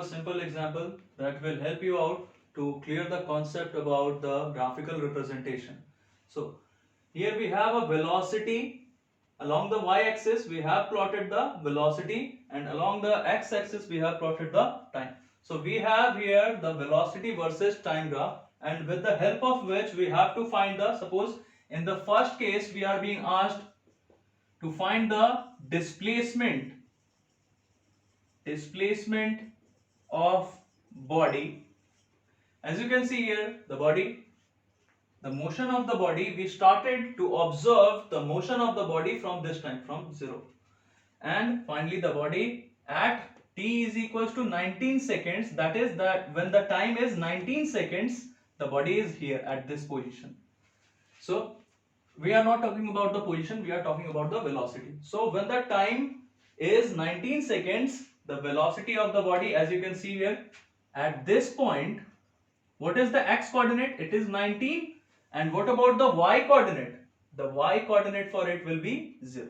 a simple example that will help you out to clear the concept about the graphical representation. So here we have a velocity. Along the y-axis we have plotted the velocity, and along the x-axis we have plotted the time. So we have here the velocity versus time graph, and with the help of which we have to find the, suppose in the first case we are being asked to find the displacement of body. As you can see here, the motion of the body, we started to observe the motion of the body from this time, from 0, and finally the body at t is equals to 19 seconds, that is that when the time is 19 seconds, the body is here at this position. So we are not talking about the position, we are talking about the velocity. So when the time is 19 seconds, the velocity of the body, as you can see here, at this point, what is the x coordinate? It is 19. And what about the y coordinate? The y coordinate for it will be 0.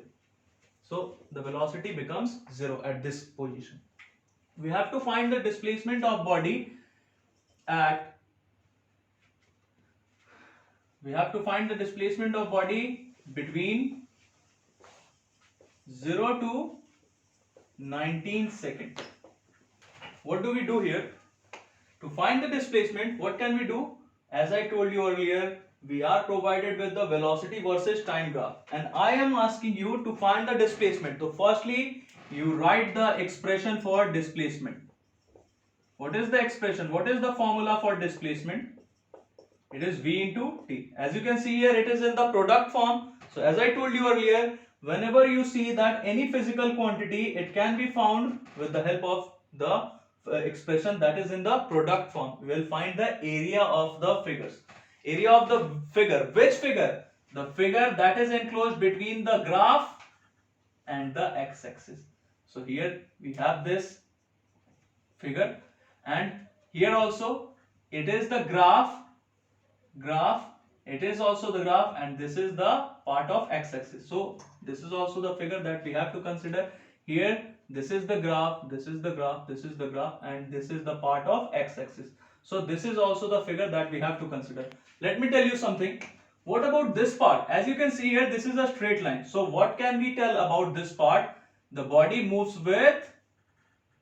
So the velocity becomes 0 at this position. We have to find the displacement of body at between 0 to 19 seconds. What do we do here? To find the displacement, what can we do? As I told you earlier, we are provided with the velocity versus time graph, and I am asking you to find the displacement. So firstly, you write the expression for displacement. What is the expression? What is the formula for displacement? It is v into t. As you can see here, it is in the product form. So as I told you earlier, whenever you see that any physical quantity, it can be found with the help of the expression that is in the product form. We will find the area of the figures. Area of the figure. Which figure? The figure that is enclosed between the graph and the x-axis. So here we have this figure, and here also it is the graph, it is also the graph, and this is the part of x-axis. So this is also the figure that we have to consider. Here this is the graph, this is the graph, this is the graph, and this is the part of x-axis. So this is also the figure that we have to consider. Let me tell you something. What about this part? As you can see here, this is a straight line. So what can we tell about this part? The body moves with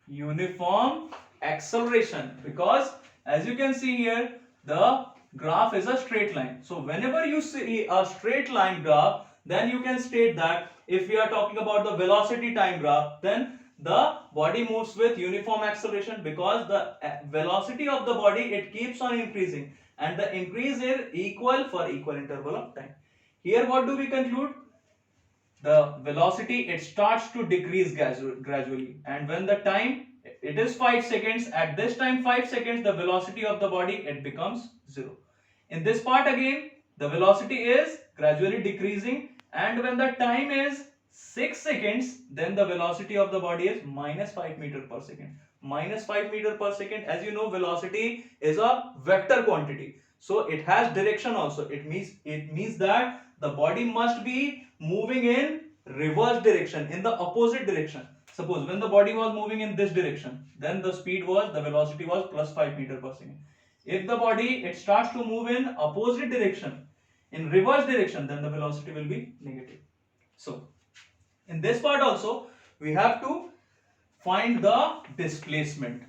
uniform acceleration, because as you can see here, the graph is a straight line. So whenever you see a straight line graph, then you can state that if we are talking about the velocity time graph, then the body moves with uniform acceleration, because the velocity of the body, it keeps on increasing, and the increase is equal for equal interval of time. Here what do we conclude? The velocity, it starts to decrease gradually, and when the time, it is 5 seconds, at this time 5 seconds, the velocity of the body, it becomes 0. In this part again, the velocity is gradually decreasing, and when the time is 6 seconds, then the velocity of the body is minus 5 meter per second. Minus 5 meter per second, as you know, velocity is a vector quantity. So it has direction also. It means that the body must be moving in reverse direction, in the opposite direction. Suppose when the body was moving in this direction, then the velocity was plus 5 meter per second. If the body, it starts to move in opposite direction, in reverse direction, then the velocity will be negative. So in this part also, we have to find the displacement.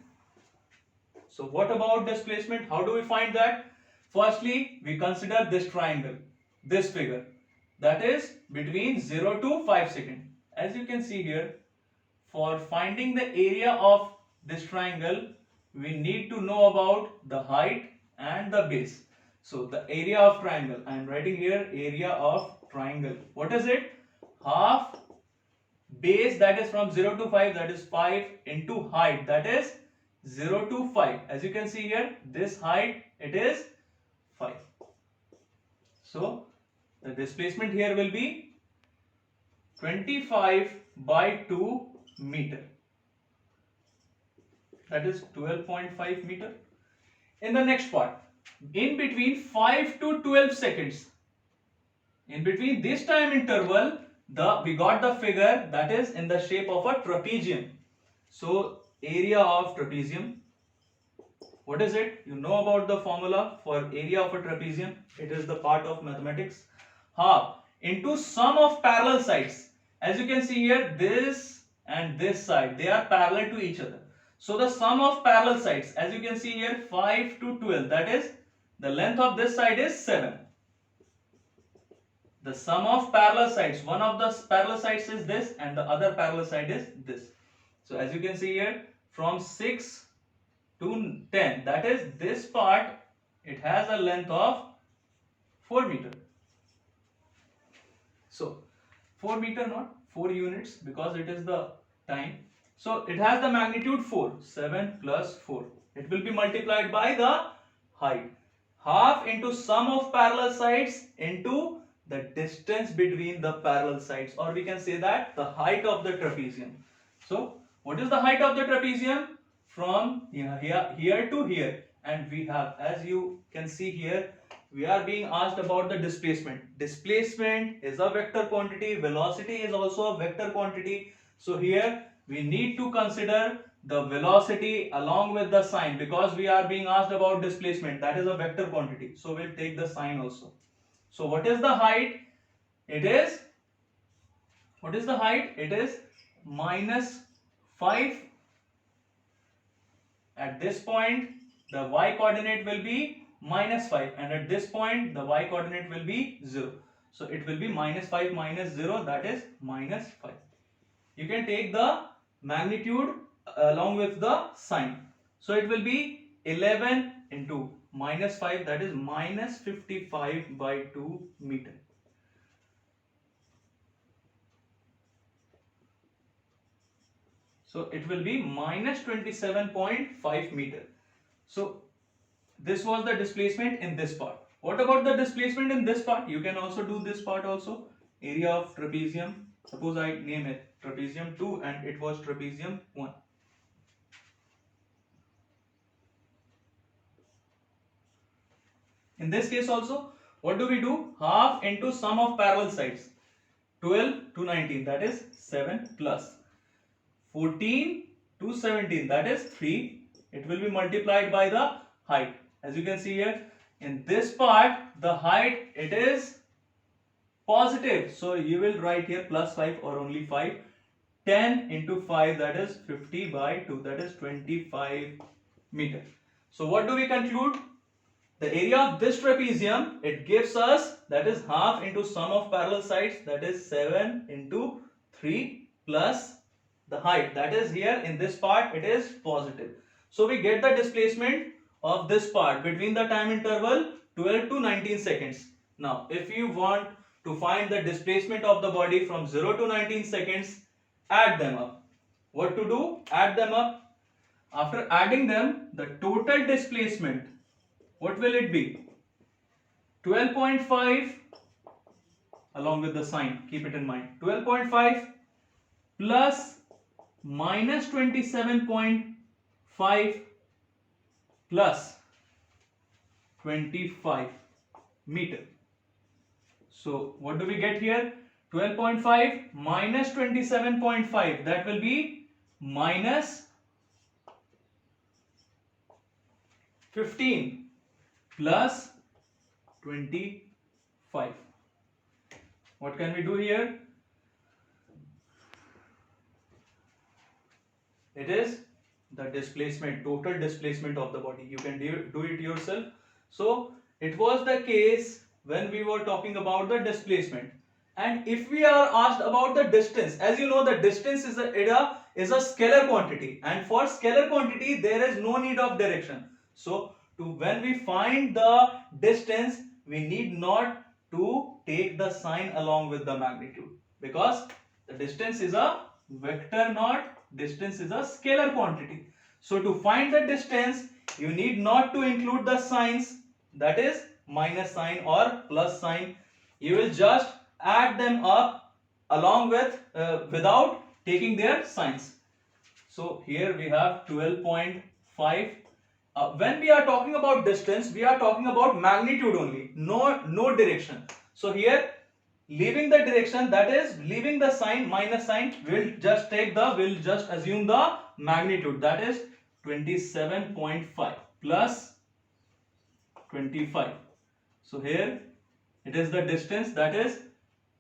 So what about displacement? How do we find that? Firstly, we consider this triangle, this figure, that is between 0 to 5 seconds. As you can see here, for finding the area of this triangle, we need to know about the height and the base. So the area of triangle, I am writing here area of triangle. What is it? Half base, that is from 0 to 5, that is 5, into height, that is 0 to 5. As you can see here, this height, it is 5. So the displacement here will be 25 by 2 meter. That is 12.5 meter. In the next part, in between 5 to 12 seconds, in between this time interval, we got the figure that is in the shape of a trapezium. So area of trapezium. What is it? You know about the formula for area of a trapezium. It is the part of mathematics. Half into sum of parallel sides. As you can see here, this and this side, they are parallel to each other. So the sum of parallel sides, as you can see here, 5 to 12, that is, the length of this side is 7. The sum of parallel sides, one of the parallel sides is this and the other parallel side is this. So as you can see here, from 6 to 10, that is, this part, it has a length of 4 meter. So 4 meter, not 4 units, because it is the time. So it has the magnitude 4, 7 plus 4. It will be multiplied by the height. Half into sum of parallel sides into the distance between the parallel sides, or we can say that the height of the trapezium. So what is the height of the trapezium? From here to here, and we have, as you can see here, we are being asked about the displacement. Displacement is a vector quantity, velocity is also a vector quantity. So here we need to consider the velocity along with the sign, because we are being asked about displacement, that is a vector quantity. So we'll take the sign also. So what is the height? It is, what is the height? It is minus 5. At this point, the y coordinate will be minus 5, and at this point, the y coordinate will be 0. So it will be minus 5 minus 0, that is minus 5. You can take the magnitude along with the sign. So it will be 11 into minus 5, that is minus 55 by 2 meter. So it will be minus 27.5 meter. So this was the displacement in this part. What about the displacement in this part? You can also do this part also. Area of trapezium. Suppose I name it trapezium 2 and it was trapezium 1. In this case also, what do we do? Half into sum of parallel sides. 12 to 19, that is 7 plus 14 to 17, that is 3. It will be multiplied by the height. As you can see here, in this part, the height, it is positive. So you will write here plus 5 or only 5. 10 into 5, that is 50 by 2, that is 25 meter. So what do we conclude? The area of this trapezium, it gives us, that is half into sum of parallel sides, that is 7 into 3 plus the height, that is here in this part it is positive. So we get the displacement of this part between the time interval 12 to 19 seconds. Now if you want to find the displacement of the body from 0 to 19 seconds, add them up. What to do? Add them up. After adding them, the total displacement, what will it be? 12.5 along with the sign, keep it in mind. 12.5 plus minus 27.5 plus 25 meter. So what do we get here? 12.5 minus 27.5, that will be minus 15 plus 25. What can we do here? It is the displacement, total displacement of the body. You can do it yourself. So it was the case when we were talking about the displacement. And if we are asked about the distance, as you know, the distance is a scalar quantity, and for scalar quantity there is no need of direction. So when we find the distance, we need not to take the sign along with the magnitude, because the distance is a vector, not distance is a scalar quantity. So to find the distance, you need not to include the signs, that is minus sign or plus sign. You will just add them up along with without taking their signs. So here we have 12.5. When we are talking about distance, we are talking about magnitude only, no direction. So here, leaving the direction, that is leaving the sign minus sign, we'll just assume the magnitude, that is 27.5 plus 25. So here it is the distance, that is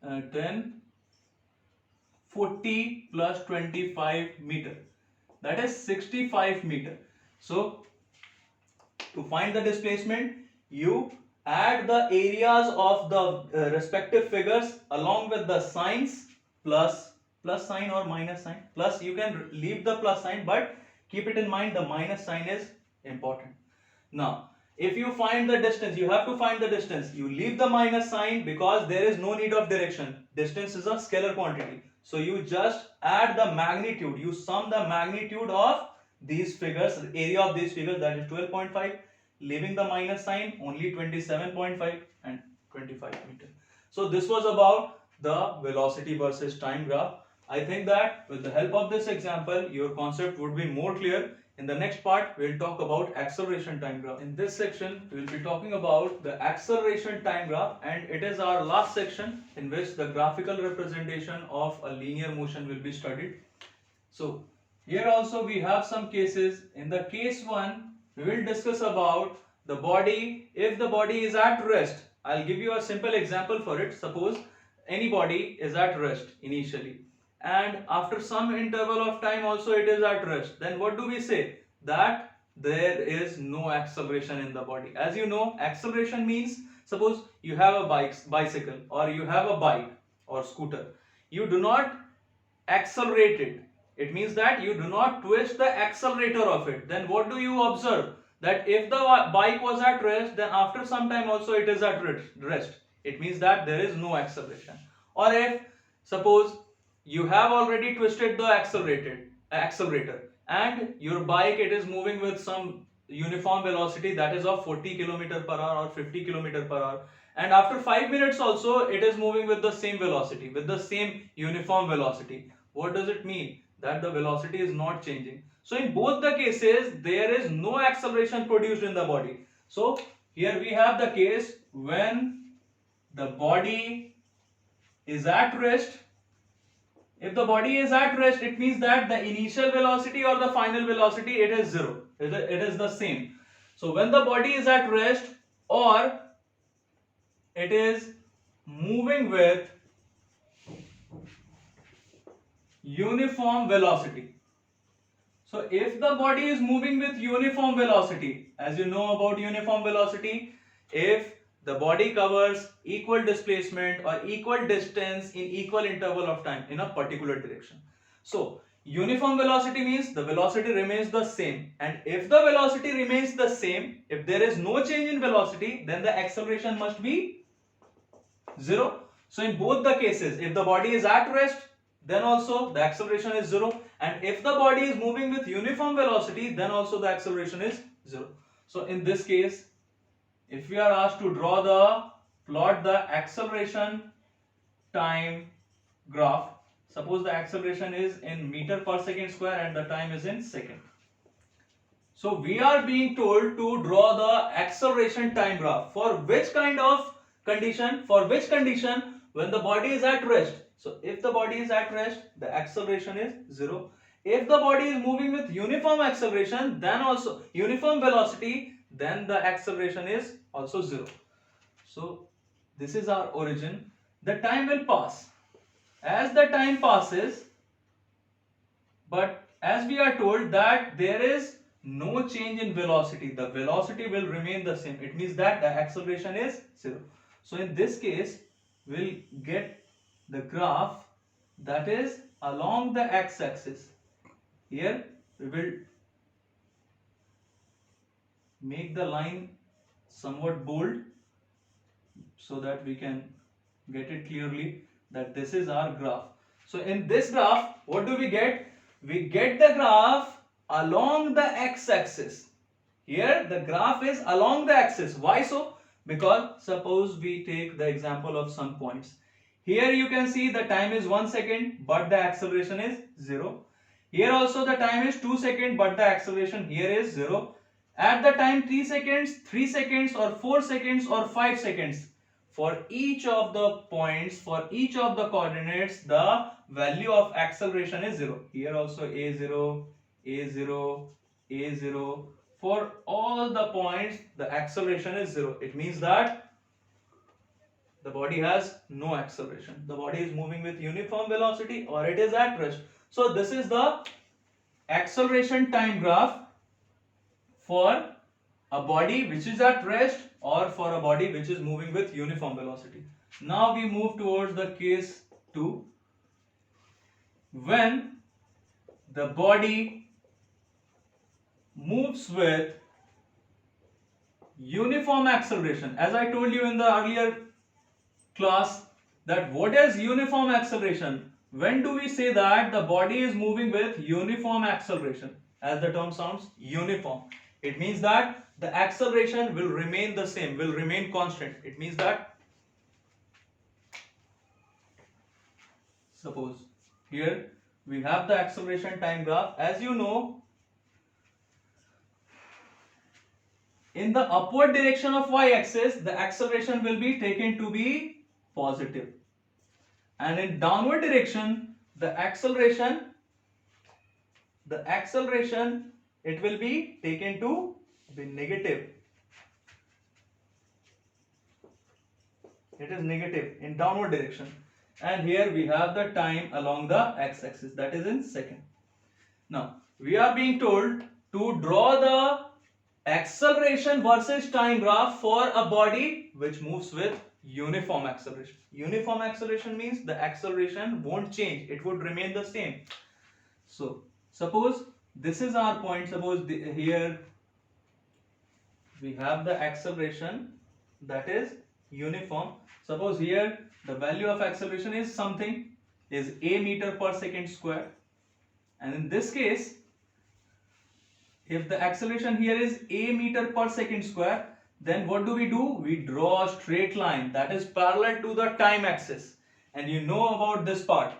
10, 40 plus 25 meter, that is 65 meter. So to find the displacement, you add the areas of the respective figures along with the signs, plus sign or minus sign. Plus, you can leave the plus sign, but keep it in mind the minus sign is important. Now if you find the distance, you have to find the distance, you leave the minus sign because there is no need of direction. Distance is a scalar quantity, so you just add the magnitude, you sum the magnitude of these figures, area of these figures, that is 12.5, leaving the minus sign, only 27.5 and 25 meter. So this was about the velocity versus time graph. I think that with the help of this example, your concept would be more clear. In the next part, we'll talk about acceleration time graph. In this section, we'll be talking about the acceleration time graph, and it is our last section in which the graphical representation of a linear motion will be studied. So here also we have some cases. In the case 1, we will discuss about the body. If the body is at rest, I'll give you a simple example for it. Suppose any body is at rest initially, and after some interval of time also it is at rest, then what do we say? That there is no acceleration in the body. As you know, acceleration means, suppose you have a bicycle or you have a bike or scooter, you do not accelerate it. It means that you do not twist the accelerator of it. Then what do you observe? That if the bike was at rest, then after some time also it is at rest. It means that there is no acceleration. Or if suppose you have already twisted the accelerator and your bike, it is moving with some uniform velocity, that is of 40 km per hour or 50 km per hour, and after 5 minutes also it is moving with the same velocity, with the same uniform velocity. What does it mean? That the velocity is not changing. So in both the cases there is no acceleration produced in the body. So here we have the case when the body is at rest. If the body is at rest, it means that the initial velocity or the final velocity, it is zero. It is the same. So when the body is at rest or it is moving with uniform velocity. So if the body is moving with uniform velocity, as you know about uniform velocity, if the body covers equal displacement or equal distance in equal interval of time in a particular direction. So uniform velocity means the velocity remains the same, and if the velocity remains the same, if there is no change in velocity, then the acceleration must be zero. So in both the cases, if the body is at rest, then also the acceleration is zero, and if the body is moving with uniform velocity, then also the acceleration is zero. So in this case, if we are asked to plot the acceleration time graph, suppose the acceleration is in meter per second square and the time is in second. So we are being told to draw the acceleration time graph for which kind of condition? For which condition? When the body is at rest. So if the body is at rest, the acceleration is zero. If the body is moving with uniform acceleration, then also uniform velocity, then the acceleration is also zero. So this is our origin. The time will pass. As the time passes, but as we are told that there is no change in velocity, the velocity will remain the same. It means that the acceleration is zero. So in this case, we'll get the graph that is along the x-axis. Here we will make the line somewhat bold so that we can get it clearly that this is our graph. So in this graph, what do we get? We get the graph along the x-axis. Here the graph is along the axis. Why so? Because suppose we take the example of some points. Here you can see the time is 1 second, but the acceleration is 0. Here also the time is 2 seconds, but the acceleration here is 0. At the time 3 seconds or 4 seconds or 5 seconds, for each of the points, for each of the coordinates, the value of acceleration is 0. Here also A0, A0, A0. For all the points, the acceleration is 0. It means that the body has no acceleration. The body is moving with uniform velocity or it is at rest. So this is the acceleration time graph for a body which is at rest or for a body which is moving with uniform velocity. Now we move towards the case 2, when the body moves with uniform acceleration. As I told you in the earlier class, that what is uniform acceleration? When do we say that the body is moving with uniform acceleration? As the term sounds, uniform. It means that the acceleration will remain the same, will remain constant. It means that, suppose here we have the acceleration time graph. As you know, in the upward direction of y-axis, the acceleration will be taken to be positive. And in downward direction, the acceleration, it will be taken to be negative. It is negative in downward direction. And here we have the time along the x-axis, that is in second. Now, we are being told to draw the acceleration versus time graph for a body which moves with uniform acceleration. Uniform acceleration means the acceleration won't change, it would remain the same. So, suppose this is our point. Suppose here we have the acceleration that is uniform. Suppose here the value of acceleration is something, is a meter per second square, and in this case, if the acceleration here is a meter per second square, then what do? We draw a straight line that is parallel to the time axis. And you know about this part.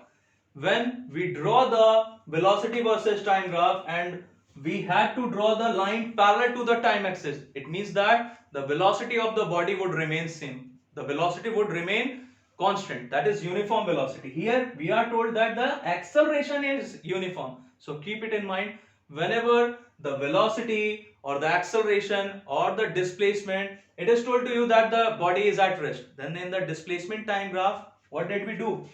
When we draw the velocity versus time graph and we had to draw the line parallel to the time axis, it means that the velocity of the body would remain same. The velocity would remain constant, that is uniform velocity. Here we are told that the acceleration is uniform. So keep it in mind, whenever the velocity or the acceleration or the displacement, it is told to you that the body is at rest. Then in the displacement time graph, what did we do?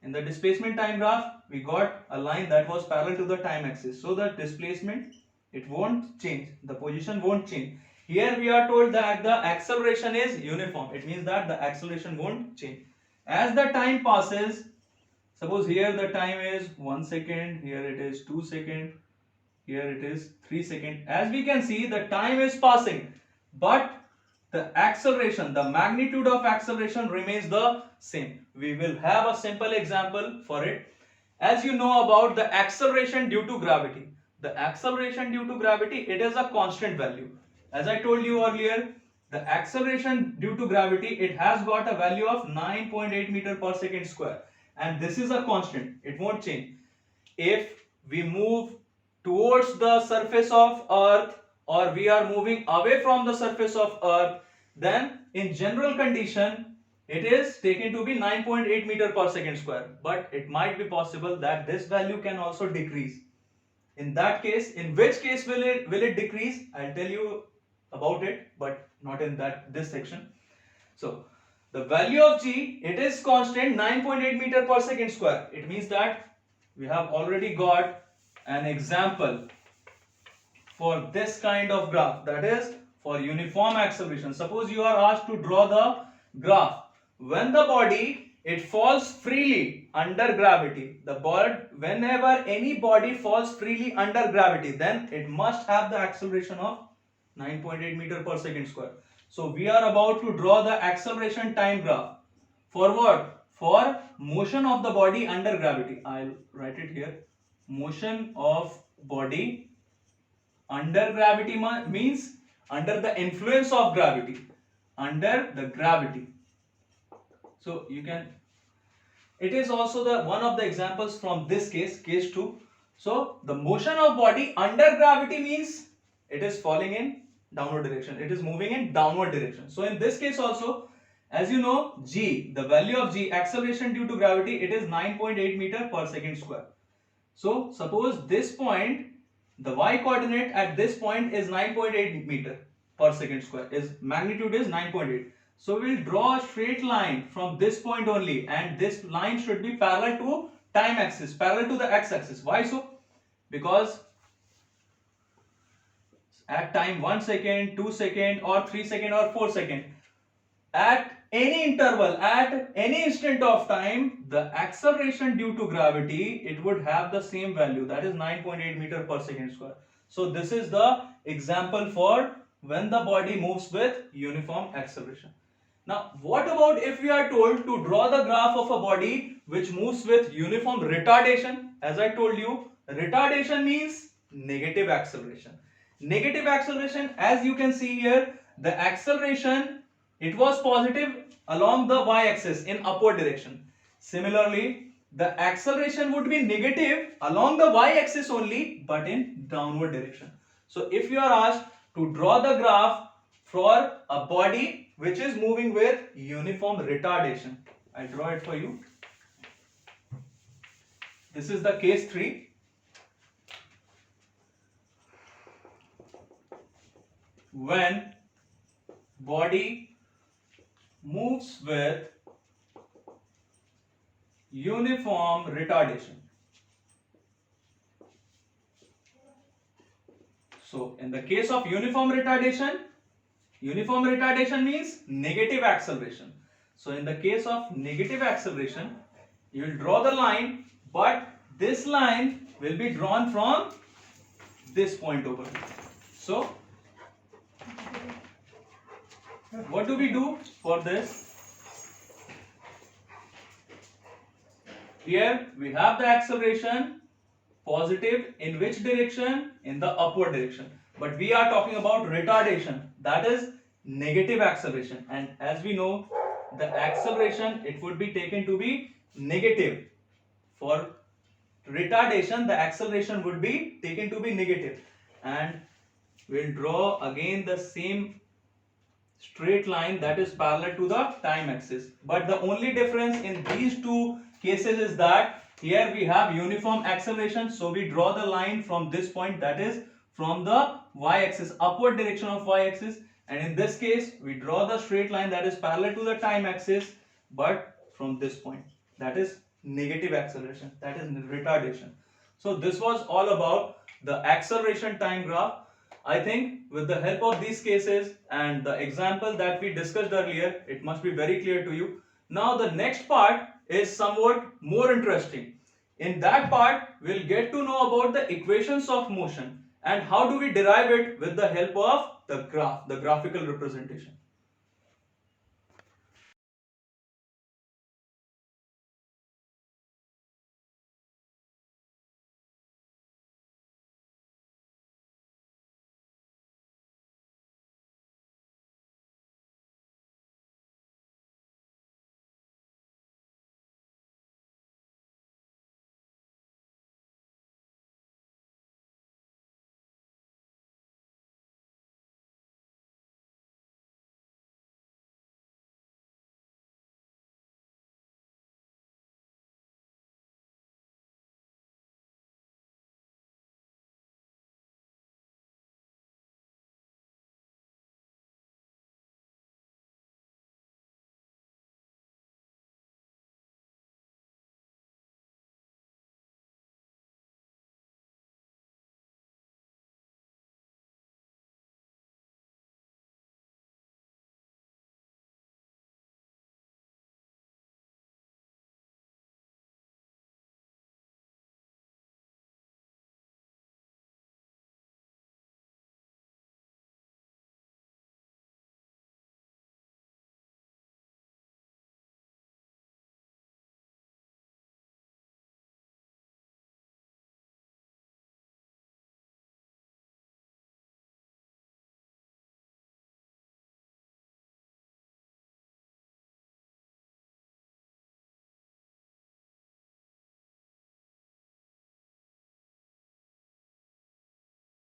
In the displacement time graph, we got a line that was parallel to the time axis. So the displacement, it won't change. The position won't change. Here we are told that the acceleration is uniform. It means that the acceleration won't change. As the time passes, suppose here the time is 1 second, here it is 2 seconds, here it is 3 seconds. As we can see, the time is passing, but the acceleration, the magnitude of acceleration remains the same. We will have a simple example for it. As you know about the acceleration due to gravity. The acceleration due to gravity, it is a constant value. As I told you earlier, the acceleration due to gravity, it has got a value of 9.8 meter per second square. And this is a constant. It won't change. If we move towards the surface of earth or we are moving away from the surface of earth, then in general condition it is taken to be 9.8 meter per second square, but it might be possible that this value can also decrease. In that case, in which case will it decrease? I'll tell you about it, but not in this section. So the value of g, it is constant 9.8 meter per second square. It means that we have already got an example for this kind of graph, that is for uniform acceleration. Suppose you are asked to draw the graph when the body, it falls freely under gravity. Whenever any body falls freely under gravity, then it must have the acceleration of 9.8 meter per second square. So we are about to draw the acceleration time graph. For what? For motion of the body under gravity. I'll write it here. Motion of body under gravity means under the influence of gravity. Under the gravity. So you can, it is also the one of the examples from this case 2. So the motion of body under gravity means it is falling in downward direction. It is moving in downward direction. So in this case also, as you know, g, the value of g, acceleration due to gravity, it is 9.8 meter per second square. So suppose this point the y coordinate at this point is 9.8 meter per second square, is magnitude is 9.8. So we'll draw a straight line from this point only, and this line should be parallel to time axis, parallel to the x-axis. Why so? Because at time 1 second, 2 second, or 3 second, or 4 second, at any interval, at any instant of time, the acceleration due to gravity, it would have the same value, that is 9.8 meter per second square. So this is the example for when the body moves with uniform acceleration. Now what about if we are told to draw the graph of a body which moves with uniform retardation? As I told you, retardation means negative acceleration. Negative acceleration, as you can see here, the acceleration, it was positive along the y-axis in upward direction. Similarly, the acceleration would be negative along the y-axis only, but in downward direction. So if you are asked to draw the graph for a body which is moving with uniform retardation, I'll draw it for you. This is the case 3. When body moves with uniform retardation. So in the case of uniform retardation means negative acceleration. So in the case of negative acceleration, you will draw the line, but this line will be drawn from this point over here. So what do we do for this? Here we have the acceleration positive in which direction? In the upward direction. But we are talking about retardation, that is negative acceleration. And as we know, the acceleration, it would be taken to be negative. For retardation, the acceleration would be taken to be negative. And we'll draw again the same straight line that is parallel to the time axis. But the only difference in these two cases is that here we have uniform acceleration, so we draw the line from this point, that is from the y-axis, upward direction of y-axis. And in this case, we draw the straight line that is parallel to the time axis, but from this point, that is negative acceleration, that is retardation. So this was all about the acceleration time graph. I think with the help of these cases and the example that we discussed earlier, it must be very clear to you. Now the next part is somewhat more interesting. In that part, we'll get to know about the equations of motion and how do we derive it with the help of the graph, the graphical representation.